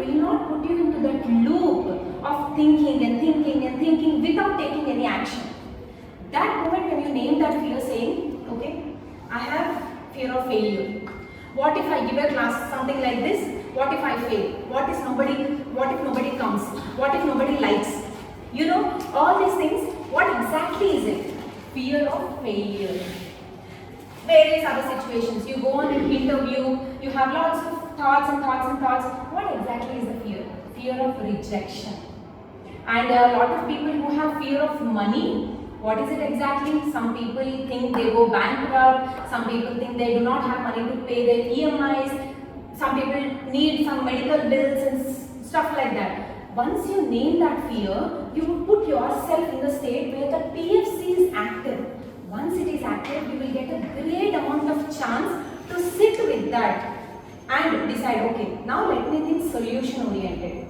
will not put you into that loop of thinking and thinking and thinking without taking any action. That moment when you name that fear, saying, okay, I have fear of failure. What if I give a class something like this? What if I fail? What if nobody comes? What if nobody likes? You know, all these things, what exactly is it? Fear of failure. Various other situations, you go on an interview, you have lots of thoughts and thoughts and thoughts. What exactly is the fear? Fear of rejection. And a lot of people who have fear of money, what is it exactly? Some people think they go bankrupt, some people think they do not have money to pay their EMIs, some people need some medical bills and stuff like that. Once you name that fear, you will put yourself in the state where the PFC is active. Once it is active, you will get a great amount of chance to sit with that and decide, okay, now let me think solution oriented.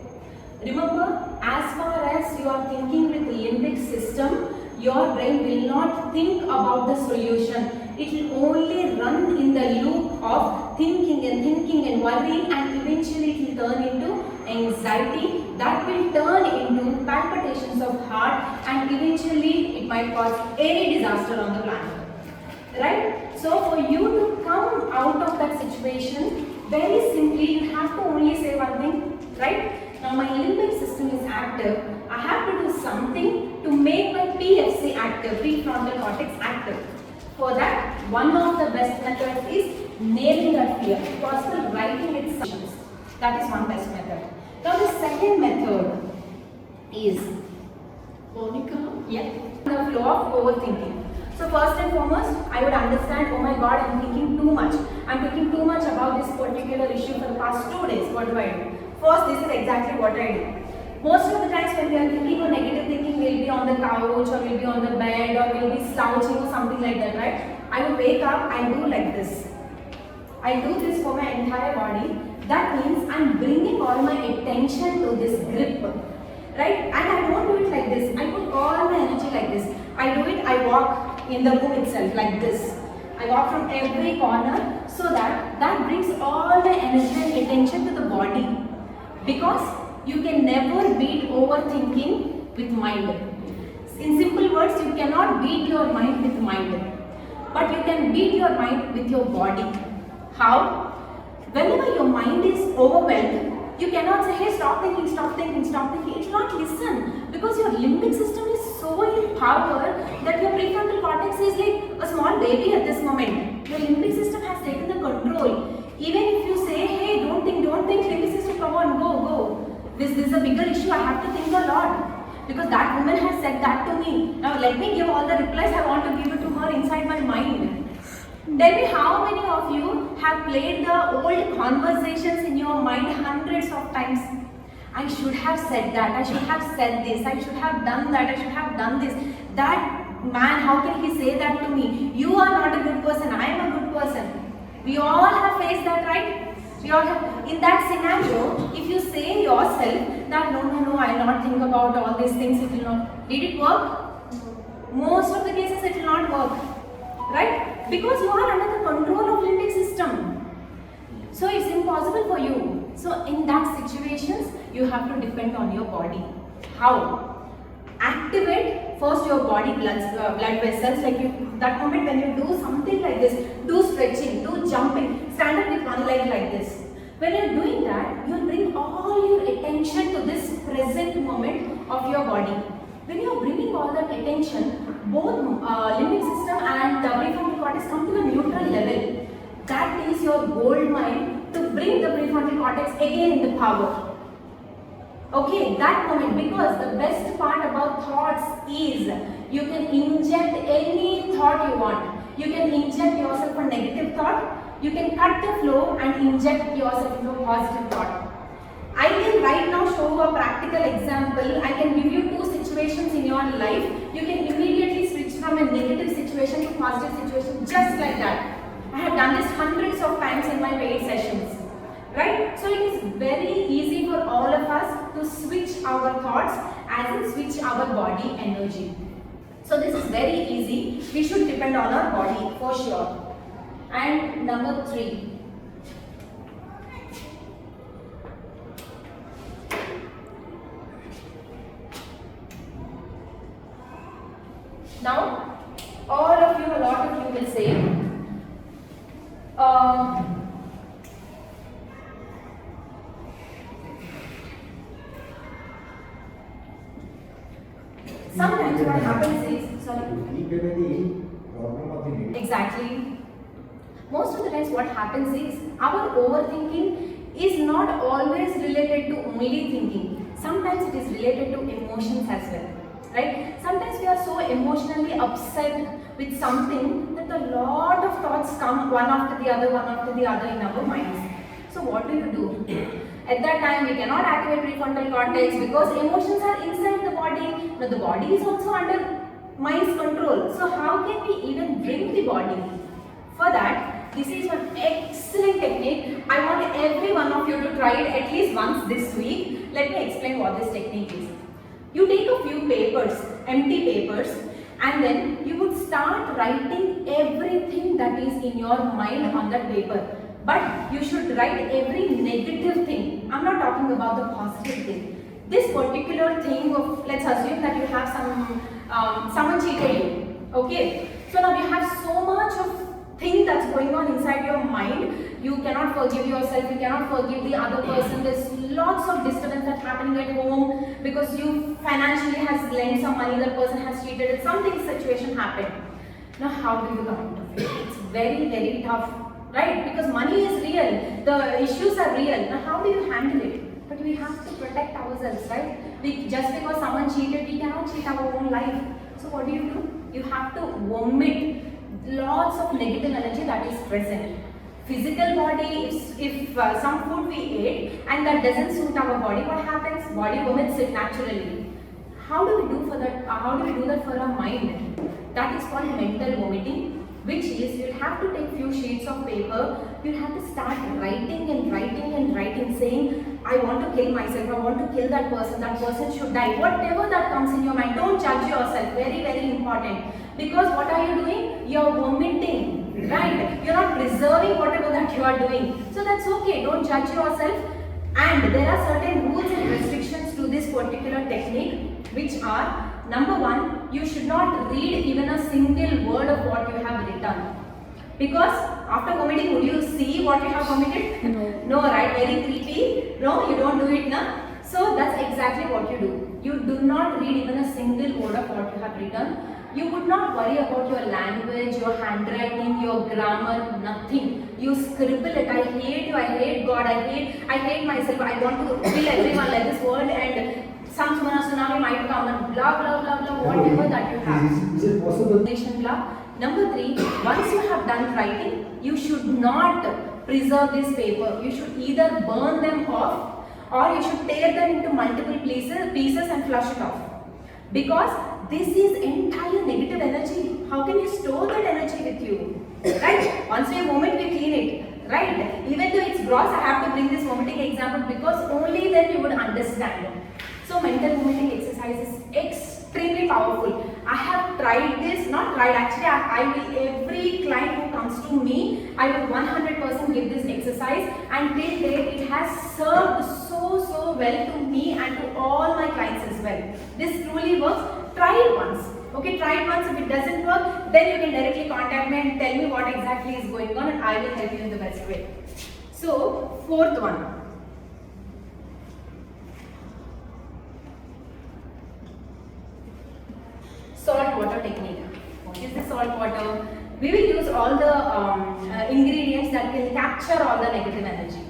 Remember, as far as you are thinking with the limbic system, your brain will not think about the solution. It will only run in the loop of thinking and worrying, and eventually it will turn into anxiety that will turn into palpitations of heart, and eventually it might cause any disaster on the planet. Right? So for you to come out of that situation, very simply you have to only say one thing, right? Now my limbic system is active. I have to do something to make my PFC active, prefrontal cortex active. For that, one of the best methods is naming that fear. If possible, writing its solutions. That is one best method. Now the second method is Monica? Yeah. The flow of overthinking. So first and foremost, I would understand, oh my god, I'm thinking too much. I'm thinking too much about this particular issue for the past 2 days. What do I do? First, this is exactly what I do. Most of the times when we are thinking or negative thinking, we'll be on the couch or we'll be on the bed or we'll be slouching or something like that, right? I will wake up and do like this. I do this for my entire body. That means I'm bringing all my attention to this grip, right? And I don't do it like this. I put all my energy like this. I do it, I walk in the room itself like this. I walk from every corner so that brings all my energy and attention to the body. Because you can never beat overthinking with mind. In simple words, you cannot beat your mind with mind. But you can beat your mind with your body. How? Whenever your mind is overwhelmed, you cannot say, hey, stop thinking, stop thinking, stop thinking. It will not listen because your limbic system is so in power that your prefrontal cortex is like a small baby at this moment. Your limbic system has taken the control. Even if you say, hey, don't think, limbic system, come on, go. This is a bigger issue, I have to think a lot. Because that woman has said that to me. Now let me give all the replies I want to give it to her inside my mind. Tell me how many of you have played the old conversations in your mind hundreds of times. I should have said that, I should have said this, I should have done that, I should have done this. That man, how can he say that to me? You are not a good person, I am a good person. We all have faced that, right? We all have. In that scenario, if you say yourself that no, I will not think about all these things, it will not. Did it work? Most of the cases it will not work. Right? Because you are under the control of limbic system. So it's impossible for you. So in that situations, you have to depend on your body. How? Activate first your body blood vessels. Like that moment when you do something like this, do stretching, do jumping, stand up with one leg like this. When you are doing that, you will bring all your attention to this present moment of your body. When you are bringing all that attention, both limbic system and the prefrontal cortex come to a neutral level. That is your gold mine to bring the prefrontal cortex again in the power. Okay, that moment, because the best part about thoughts is you can inject any thought you want. You can inject yourself a negative thought, you can cut the flow and inject yourself into a positive thought. I can right now show a practical example. I can give you 2 situations in your life. You can immediately switch from a negative situation to positive situation just like that. I have done this hundreds of times in my paid sessions. Right? So it is very easy for all of us to switch our thoughts as in switch our body energy. So this is very easy. We should depend on our body for sure. And number 3. Now, all of you, a lot of you will say, sometimes what happens is, exactly. Most of the times what happens is our overthinking is not always related to only thinking. Sometimes it is related to emotions as well. Right? Sometimes we are so emotionally upset with something that a lot of thoughts come one after the other in our minds. So what do? At that time we cannot activate prefrontal cortex because emotions are inside the body. Now the body is also under mind's control. So how can we even bring the body? For that, this is one excellent technique. I want every one of you to try it at least once this week. Let me explain what this technique is. You take a few papers, empty papers, and then you would start writing everything that is in your mind on that paper. But you should write every negative thing. I'm not talking about the positive thing. This particular thing of, let's assume that you have someone cheated you. Okay. So now you have so much of thing that's going on inside your mind. You cannot forgive yourself, you cannot forgive the other person. There's lots of disturbance that's happening at home because you financially has lent some money, that person has cheated, something situation happened. Now how do you come out of it? It's very, very tough, right? Because money is real, the issues are real. Now how do you handle it? But we have to protect ourselves, right? Just because someone cheated, we cannot cheat our own life. So what do? You have to vomit lots of negative energy that is present. Physical body, if some food we ate and that doesn't suit our body, what happens? Body vomits it naturally. How do we do for that? How do we do that for our mind? That is called mental vomiting, which is you'll have to take few sheets of paper. You'll have to start writing and writing and writing, saying, I want to kill myself, I want to kill that person should die. Whatever that comes in your mind, don't judge yourself. Very, very important. Because what are you doing? You're vomiting, right? You're not preserving whatever that you are doing. So that's okay, don't judge yourself. And there are certain rules and restrictions to this particular technique, which are, number one, you should not read even a single word of what you have written. Because after vomiting, would you see what you have vomited? No, right? Very creepy. No, you don't do it now. So that's exactly what you do. You do not read even a single word of what you have written. You would not worry about your language, your handwriting, your grammar, nothing. You scribble it. I hate you, I hate God, I hate myself, I want to kill everyone like this world, and some tsunami might come and blah blah blah blah, whatever that you have. Is it possible? Blah. Number 3, once you have done writing, you should not preserve this paper. You should either burn them off or you should tear them into multiple pieces and flush it off. Because this is entire negative energy. How can you store that energy with you? Right? Once we vomit, we clean it. Right? Even though it's gross, I have to bring this vomiting example because only then you would understand. So mental vomiting exercise is extremely powerful. I have tried this, not tried, actually I will, every client who comes to me, I will 100% give this exercise, and till date it has served so well to me and to all my clients as well. This truly works. Try it once. Okay, try it once. If it doesn't work, then you can directly contact me and tell me what exactly is going on and I will help you in the best way. So, 4th one. Salt water technique. What is the salt water? We will use all the ingredients that can capture all the negative energy.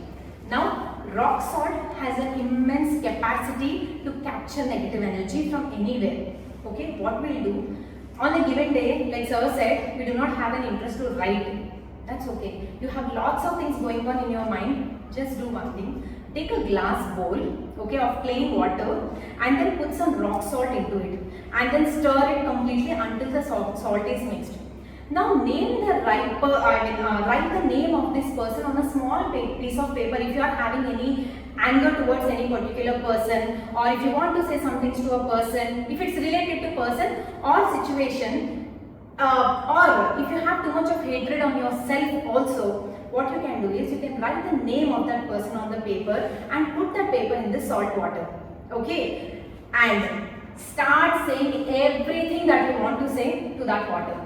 Now, rock salt has an immense capacity to capture negative energy from anywhere. Okay, what we'll do, on a given day, like sir said, we do not have an interest to write. That's okay. You have lots of things going on in your mind. Just do one thing. Take a glass bowl, okay, of plain water, and then put some rock salt into it, and then stir it completely until the salt is mixed. Now name the write the name of this person on a small piece of paper. If you are having any anger towards any particular person, or if you want to say something to a person, if it's related to person or situation, or if you have too much of hatred on yourself also, what you can do is you can write the name of that person on the paper and put that paper in the salt water. Okay, and Start saying everything that you want to say to that water.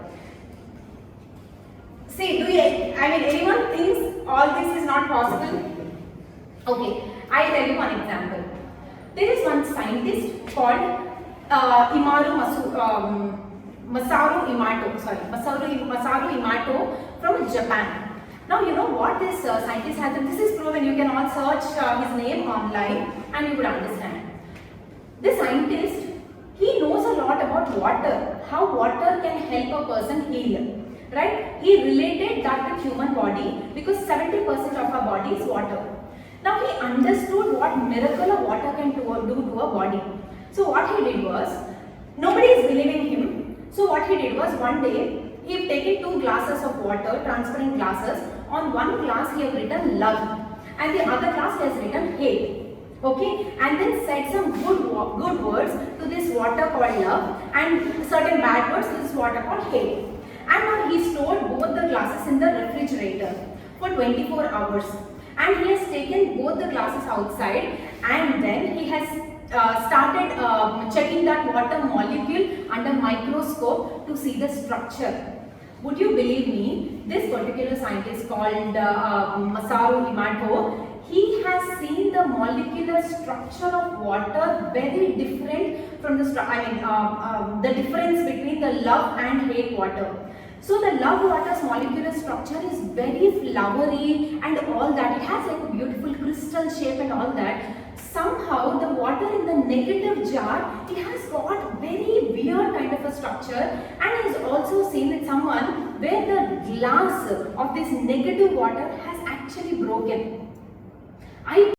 See, anyone thinks all this is not possible? Okay, I'll tell you one example. There is one scientist called Masaru Imato from Japan. Now you know what this scientist has done. This is proven. You can all search his name online and you would understand. This scientist, he knows a lot about water, how water can help a person heal. Right? He related that to human body because 70% of our body is water. Now he understood what miracle of water can do to a body. So what he did was, nobody is believing him. So what he did was, one day he had taken 2 glasses of water, transparent glasses. On one glass he has written love and the other glass he has written hate. Okay, and then said some good words to this water called love and certain bad words to this water called hate. And now he stored both the glasses in the refrigerator for 24 hours. And he has taken both the glasses outside and then he has started checking that water molecule under microscope to see the structure. Would you believe me? This particular scientist called Masaru Imato, he has seen the molecular structure of water very different from the the difference between the love and hate water. So the love water's molecular structure is very flowery and all that. It has like a beautiful crystal shape and all that. Somehow the water in the negative jar, it has got very weird kind of a structure, and is also seen with someone where the glass of this negative water has actually broken. I